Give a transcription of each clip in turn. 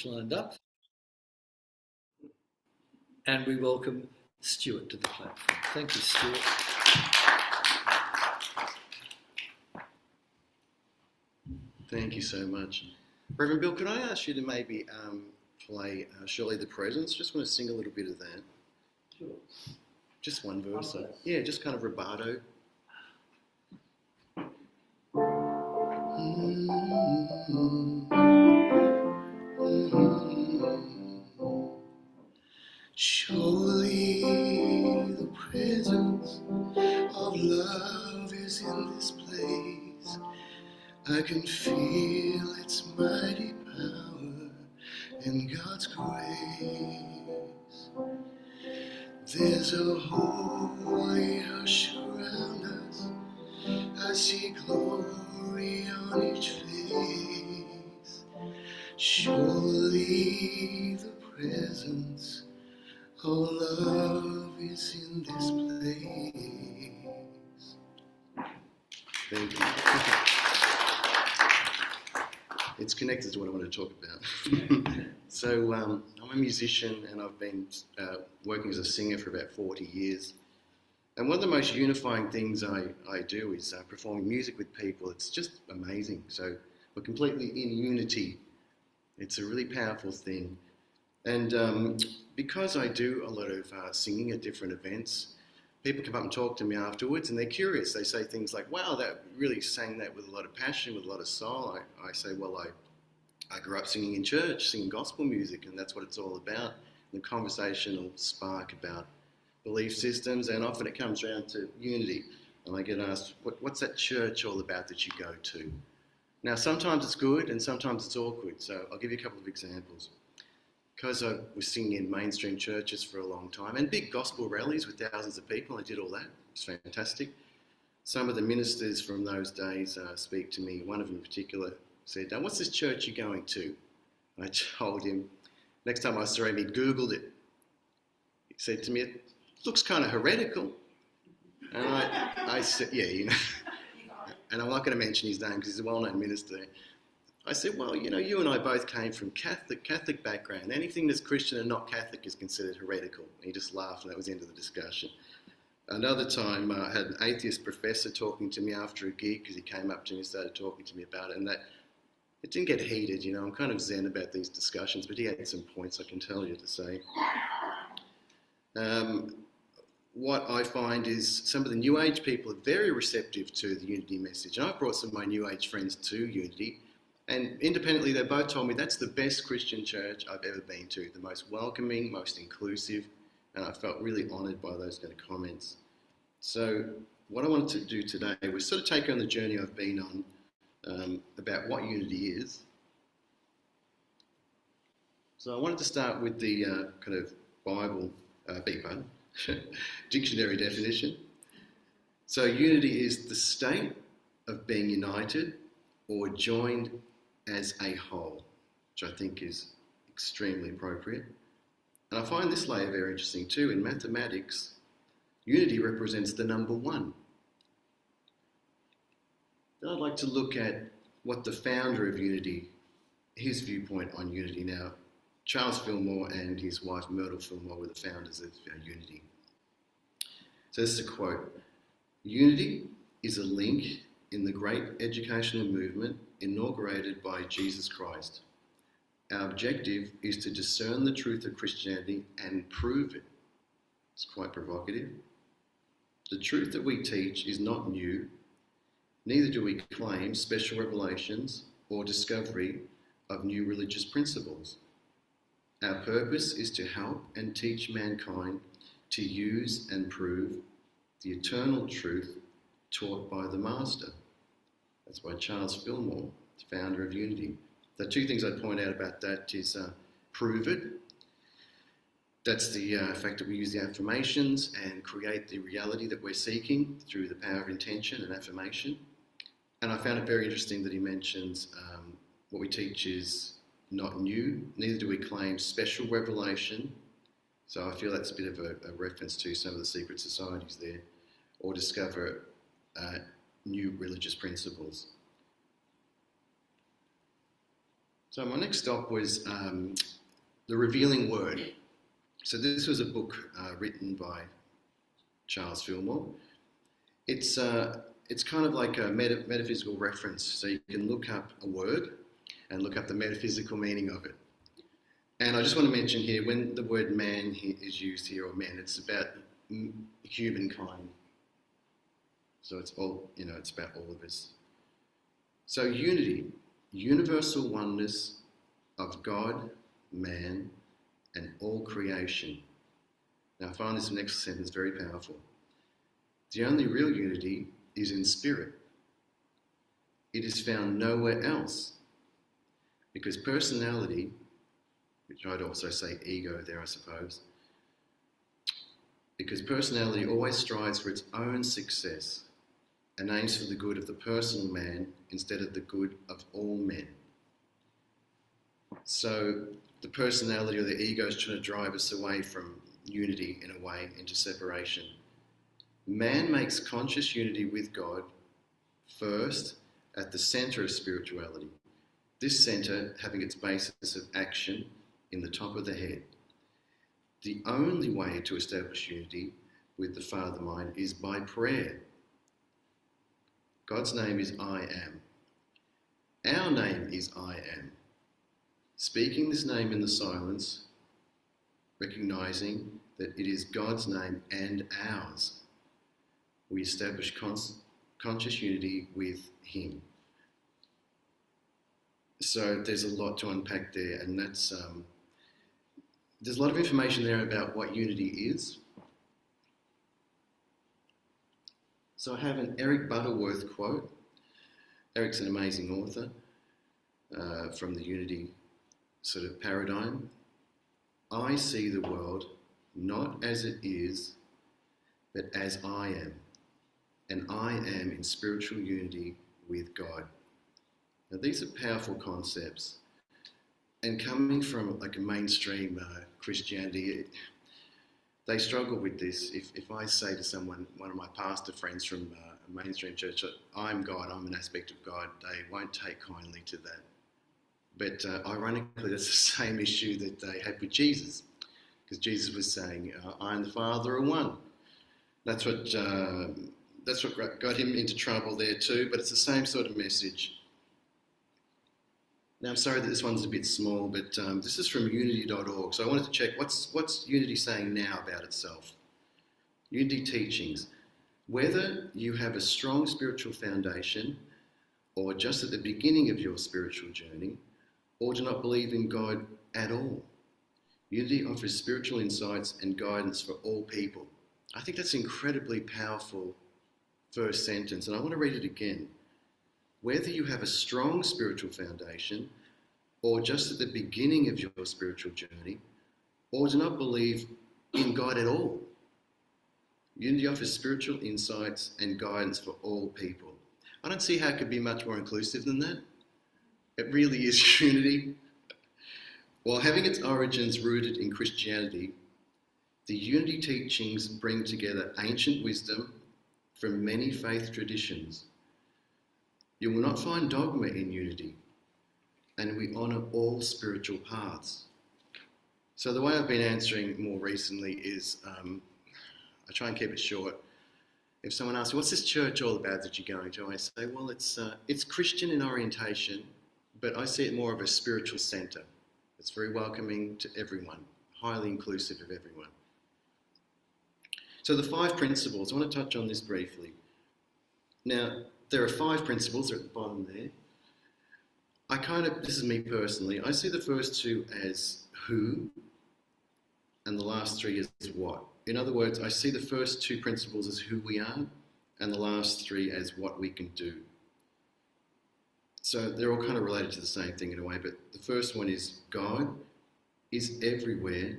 speakers lined up. And we welcome Stuart to the platform. Thank you, Stuart. Thank you so much. Reverend Bill, could I ask you to maybe play Surely the Presence? Just want to sing a little bit of that. Sure. Just one verse. So, yeah, just kind of rubato. Surely the presence of love is in this place. I can feel its mighty power and God's grace. There's a holy hush around us. I see glory on each face. Surely the presence of love is in this place. Thank you. It's connected to what I want to talk about. So I'm a musician and I've been working as a singer for about 40 years. And one of the most unifying things I do is performing music with people. It's just amazing. So we're completely in unity. It's a really powerful thing. And because I do a lot of singing at different events, people come up and talk to me afterwards and they're curious. They say things like, wow, that really sang that with a lot of passion, with a lot of soul. I say, well, I grew up singing in church, singing gospel music, and that's what it's all about. And the conversation will spark about belief systems, and often it comes around to unity. And I get asked, what's that church all about that you go to? Now, sometimes it's good and sometimes it's awkward. So I'll give you a couple of examples. Because I was singing in mainstream churches for a long time and big gospel rallies with thousands of people, I did all that. It was fantastic. Some of the ministers from those days speak to me. One of them in particular said, what's this church you're going to? I told him, next time I saw him, he'd Googled it. He said to me, it looks kind of heretical. And I said, yeah, you know. And I'm not going to mention his name because he's a well-known minister. I said, well, you know, you and I both came from Catholic background. Anything that's Christian and not Catholic is considered heretical. And he just laughed and that was the end of the discussion. Another time I had an atheist professor talking to me after a gig because he came up to me and started talking to me about it. And that it didn't get heated, you know. I'm kind of zen about these discussions, but he had some points I can tell you to say. What I find is some of the New Age people are very receptive to the Unity message. And I've brought some of my New Age friends to Unity. And independently, they both told me that's the best Christian church I've ever been to, the most welcoming, most inclusive, and I felt really honoured by those kind of comments. So what I wanted to do today was sort of take on the journey I've been on about what unity is. So I wanted to start with the kind of Bible, dictionary definition. So unity is the state of being united or joined as a whole, which I think is extremely appropriate. And I find this layer very interesting too. In mathematics, unity represents the number 1. Then I'd like to look at what the founder of Unity, his viewpoint on unity. Now, Charles Fillmore and his wife Myrtle Fillmore were the founders of Unity. So this is a quote. Unity is a link in the great educational movement inaugurated by Jesus Christ. Our objective is to discern the truth of Christianity and prove it. It's quite provocative. The truth that we teach is not new, neither do we claim special revelations or discovery of new religious principles. Our purpose is to help and teach mankind to use and prove the eternal truth taught by the Master. That's by Charles Fillmore, the founder of Unity. The two things I'd point out about that is prove it. That's the fact that we use the affirmations and create the reality that we're seeking through the power of intention and affirmation. And I found it very interesting that he mentions what we teach is not new, neither do we claim special revelation. So I feel that's a bit of a reference to some of the secret societies there, or discover new religious principles. So my next stop was The Revealing Word. So this was a book written by Charles Fillmore. It's kind of like a metaphysical reference. So you can look up a word and look up the metaphysical meaning of it. And I just want to mention here, when the word man is used here, or men, it's about humankind. So it's all, it's about all of us. So unity, universal oneness of God, man, and all creation. Now I find this next sentence very powerful. The only real unity is in spirit. It is found nowhere else. Because personality, which I'd also say ego there, I suppose, because personality always strives for its own success and aims for the good of the personal man instead of the good of all men. So the personality or the ego is trying to drive us away from unity, in a way, into separation. Man makes conscious unity with God first at the centre of spirituality. This centre having its basis of action in the top of the head. The only way to establish unity with the Father mind is by prayer. God's name is I Am. Our name is I Am. Speaking this name in the silence, recognising that it is God's name and ours, we establish conscious unity with Him. So there's a lot to unpack there, and that's there's a lot of information there about what unity is. So I have an Eric Butterworth quote. Eric's an amazing author from the unity sort of paradigm. I see the world not as it is, but as I am. And I am in spiritual unity with God. Now these are powerful concepts. And coming from like a mainstream Christianity, they struggle with this. If I say to someone, one of my pastor friends from a mainstream church, I'm God, I'm an aspect of God, they won't take kindly to that. But ironically, that's the same issue that they had with Jesus, because Jesus was saying, I and the Father are one. That's what got him into trouble there too, but it's the same sort of message. Now, I'm sorry that this one's a bit small, but this is from unity.org. So I wanted to check what's Unity saying now about itself. Unity teachings. Whether you have a strong spiritual foundation or just at the beginning of your spiritual journey, or do not believe in God at all, Unity offers spiritual insights and guidance for all people. I think that's an incredibly powerful first sentence, and I want to read it again. Whether you have a strong spiritual foundation or just at the beginning of your spiritual journey, or do not believe in God at all, Unity offers spiritual insights and guidance for all people. I don't see how it could be much more inclusive than that. It really is unity. While having its origins rooted in Christianity, the Unity teachings bring together ancient wisdom from many faith traditions. You will not find dogma in Unity, and we honour all spiritual paths. So the way I've been answering more recently is, I try and keep it short. If someone asks, what's this church all about that you're going to? I say, well, it's Christian in orientation, but I see it more of a spiritual centre. It's very welcoming to everyone, highly inclusive of everyone. So the 5 principles, I want to touch on this briefly. Now, there are 5 principles, they're at the bottom there. This is me personally, I see the first 2 as who, and the last 3 as what. In other words, I see the first 2 principles as who we are, and the last 3 as what we can do. So they're all kind of related to the same thing in a way, but the first one is God is everywhere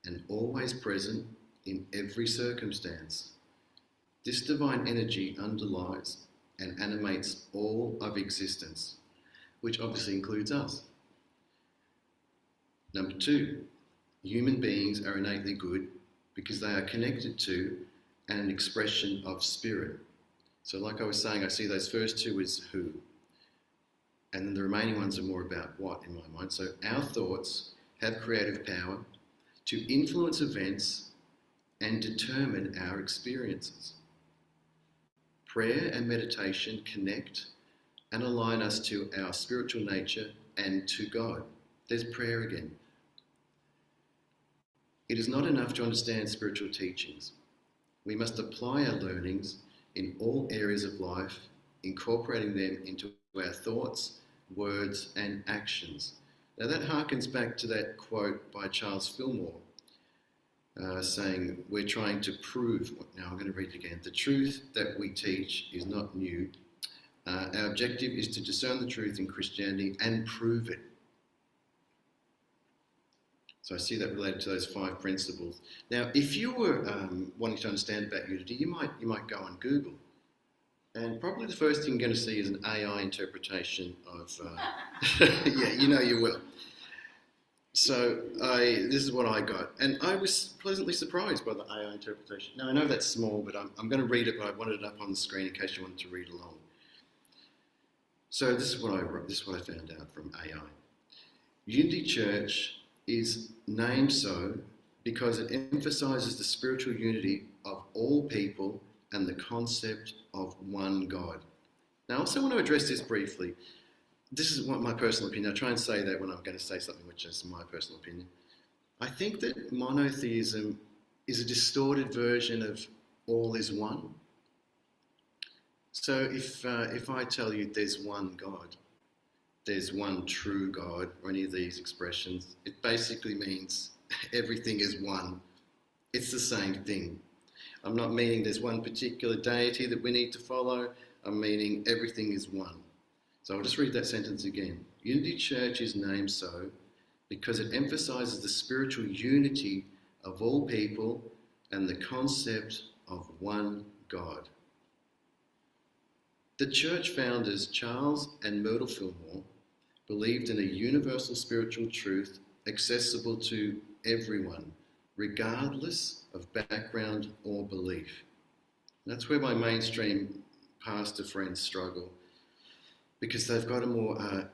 and always present in every circumstance. This divine energy underlies and animates all of existence, which obviously includes us. Number 2, human beings are innately good because they are connected to and an expression of spirit. So like I was saying, I see those first 2 as who. and then the remaining ones are more about what in my mind. So our thoughts have creative power to influence events and determine our experiences. Prayer and meditation connect and align us to our spiritual nature and to God. There's prayer again. It is not enough to understand spiritual teachings. We must apply our learnings in all areas of life, incorporating them into our thoughts, words, and actions. Now that harkens back to that quote by Charles Fillmore, saying, we're trying to prove, now I'm going to read it again, the truth that we teach is not new. Our objective is to discern the truth in Christianity and prove it. So I see that related to those 5 principles. Now, if you were wanting to understand about unity, you might go on Google, and probably the first thing you're going to see is an AI interpretation of. Yeah, you know you will. So this is what I got, and I was pleasantly surprised by the AI interpretation. Now I know that's small, but I'm going to read it, but I wanted it up on the screen in case you wanted to read along. So this is what I wrote. This is what I found out from AI. Unity Church is named so because it emphasizes the spiritual unity of all people and the concept of one God. Now I also want to address this briefly. This is my personal opinion. I try and say that when I'm going to say something which is my personal opinion. I think that monotheism is a distorted version of all is one. So if I tell you there's one God, there's one true God, or any of these expressions, it basically means everything is one. It's the same thing. I'm not meaning there's one particular deity that we need to follow. I'm meaning everything is one. So I'll just read that sentence again. Unity Church is named so because it emphasizes the spiritual unity of all people and the concept of one God. The church founders Charles and Myrtle Fillmore believed in a universal spiritual truth accessible to everyone, regardless of background or belief. That's where my mainstream pastor friends struggle, because they've got a more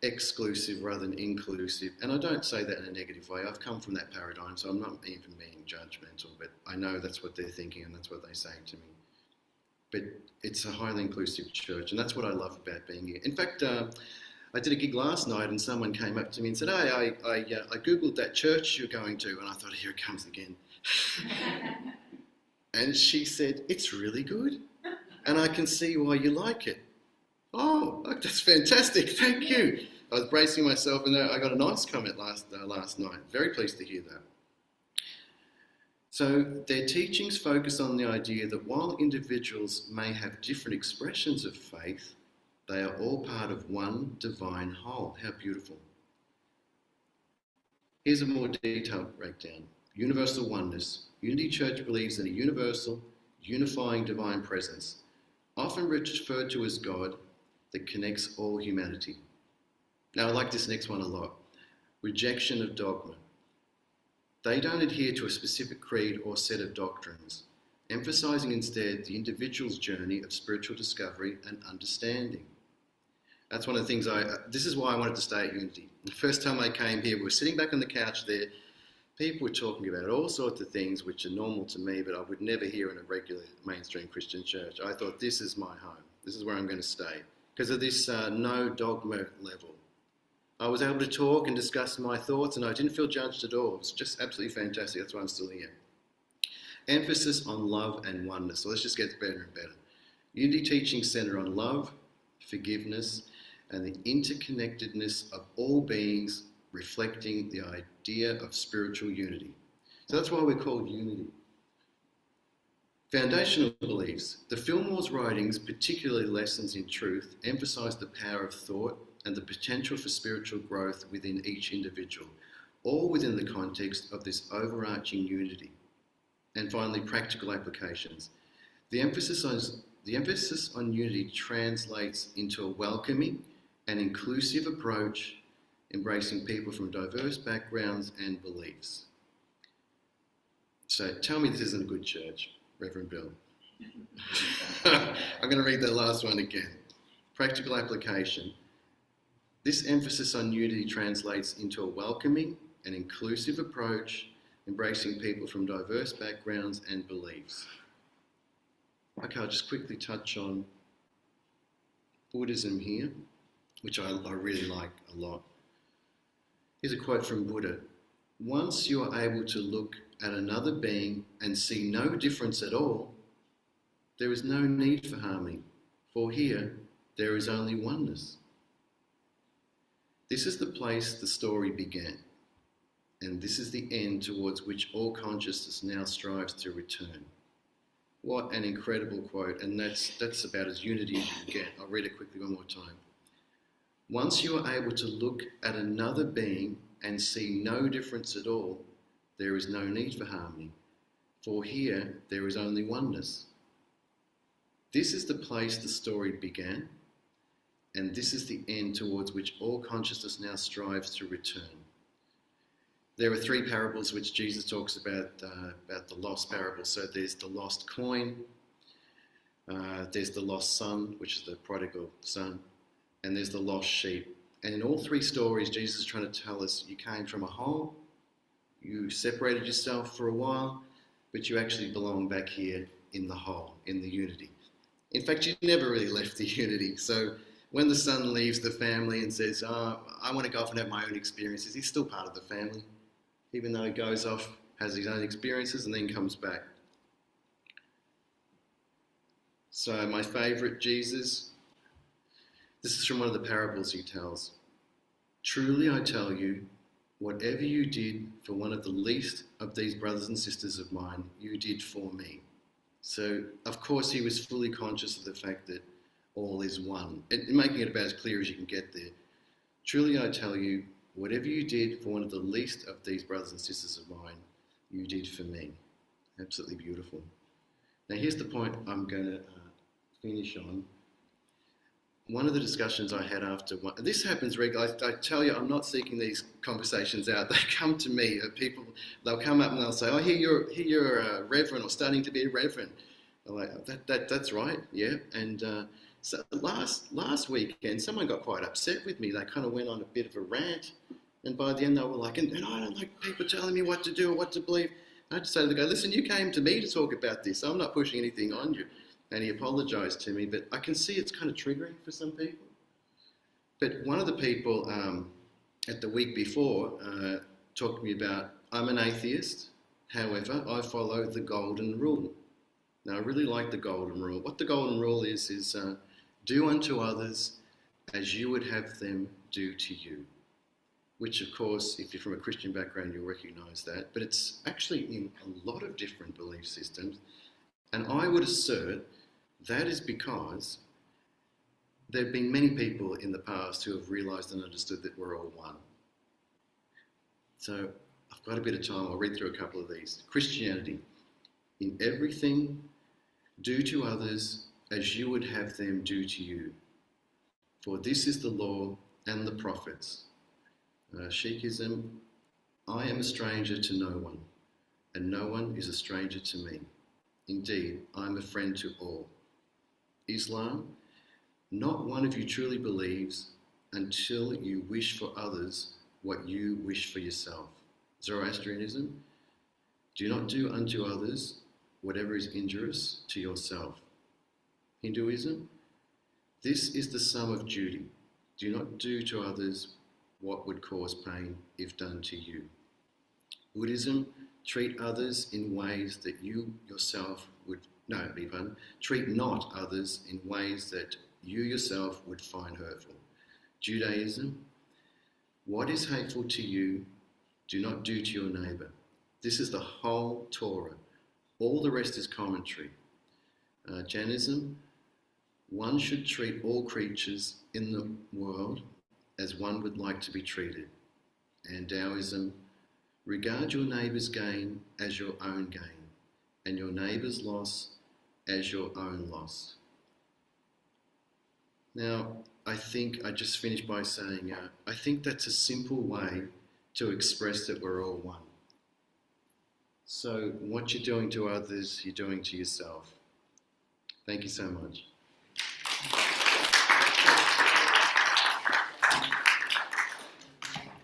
exclusive rather than inclusive. And I don't say that in a negative way. I've come from that paradigm, so I'm not even being judgmental, but I know that's what they're thinking and that's what they say to me. But it's a highly inclusive church, and that's what I love about being here. In fact, I did a gig last night and someone came up to me and said, hey, I Googled that church you're going to, and I thought, here it comes again. And she said, it's really good, and I can see why you like it. Oh, that's fantastic, thank you. I was bracing myself, and I got a nice comment last night. Very pleased to hear that. So their teachings focus on the idea that while individuals may have different expressions of faith, they are all part of one divine whole. How beautiful. Here's a more detailed breakdown. Universal oneness. Unity Church believes in a universal, unifying divine presence, often referred to as God, that connects all humanity. Now I like this next one a lot. Rejection of dogma. They don't adhere to a specific creed or set of doctrines, emphasizing instead the individual's journey of spiritual discovery and understanding. That's one of the things this is why I wanted to stay at Unity. The first time I came here, we were sitting back on the couch there. People were talking about all sorts of things which are normal to me, but I would never hear in a regular mainstream Christian church. I thought, this is my home. This is where I'm going to stay. Because of this no dogma level. I was able to talk and discuss my thoughts, and I didn't feel judged at all. It was just absolutely fantastic. That's why I'm still here. Emphasis on love and oneness. So let's just get better and better. Unity teachings center on love, forgiveness, and the interconnectedness of all beings, reflecting the idea of spiritual unity. So that's why we're called Unity. Foundational beliefs. The Fillmore's writings, particularly Lessons in Truth, emphasize the power of thought and the potential for spiritual growth within each individual, all within the context of this overarching unity. And finally, practical applications. The emphasis on unity translates into a welcoming and inclusive approach, embracing people from diverse backgrounds and beliefs. So tell me this isn't a good church, Reverend Bill. I'm going to read that last one again. Practical application. This emphasis on unity translates into a welcoming and inclusive approach, embracing people from diverse backgrounds and beliefs. Okay, I'll just quickly touch on Buddhism here, which I really like a lot. Here's a quote from Buddha. Once you are able to look at another being and see no difference at all, there is no need for harmony, for here there is only oneness. This is the place the story began, and this is the end towards which all consciousness now strives to return. What an incredible quote, and that's about as unity as you can get. I'll read it quickly one more time. Once you are able to look at another being and see no difference at all, there is no need for harmony, for here there is only oneness. This is the place the story began, and this is the end towards which all consciousness now strives to return. There are three parables which Jesus talks about the lost parable. So there's the lost coin, there's the lost son, which is the prodigal son, and there's the lost sheep. And in all three stories, Jesus is trying to tell us you came from a hole, you separated yourself for a while, but you actually belong back here in the whole, in the unity. In fact, you never really left the unity. So when the son leaves the family and says, I want to go off and have my own experiences, he's still part of the family, even though he goes off, has his own experiences, and then comes back. So my favourite, Jesus, this is from one of the parables he tells. Truly I tell you, whatever you did for one of the least of these brothers and sisters of mine, you did for me. So, of course, he was fully conscious of the fact that all is one, and making it about as clear as you can get there. Truly I tell you, whatever you did for one of the least of these brothers and sisters of mine, you did for me. Absolutely beautiful. Now, here's the point I'm going to finish on. One of the discussions I had after one, this happens regularly. I tell you, I'm not seeking these conversations out. They come to me. People, they'll come up and they'll say, "Oh, you're a reverend or starting to be a reverend." I'm like, "That's right, yeah." And so last weekend, someone got quite upset with me. They kind of went on a bit of a rant, and by the end, they were like, "And I don't like people telling me what to do or what to believe." I had to say to the guy, "Listen, you came to me to talk about this. I'm not pushing anything on you." And he apologised to me, but I can see it's kind of triggering for some people. But one of the people at the week before talked to me about, I'm an atheist, however, I follow the golden rule. Now, I really like the golden rule. What the golden rule is do unto others as you would have them do to you. Which, of course, if you're from a Christian background, you'll recognise that. But it's actually in a lot of different belief systems. And I would assert that is because there have been many people in the past who have realised and understood that we're all one. So I've got a bit of time. I'll read through a couple of these. Christianity. In everything, do to others as you would have them do to you. For this is the law and the prophets. Sikhism. I am a stranger to no one, and no one is a stranger to me. Indeed, I am a friend to all. Islam, not one of you truly believes until you wish for others what you wish for yourself. Zoroastrianism, do not do unto others whatever is injurious to yourself. Hinduism, this is the sum of duty. Do not do to others what would cause pain if done to you. Buddhism, treat others in ways that you yourself would, treat not others in ways that you yourself would find hurtful. Judaism, what is hateful to you, do not do to your neighbour. This is the whole Torah. All the rest is commentary. Jainism, one should treat all creatures in the world as one would like to be treated. And Taoism, regard your neighbour's gain as your own gain, and your neighbour's loss as your own loss. Now, I think I just finished by saying, I think that's a simple way to express that we're all one. So what you're doing to others, you're doing to yourself. Thank you so much.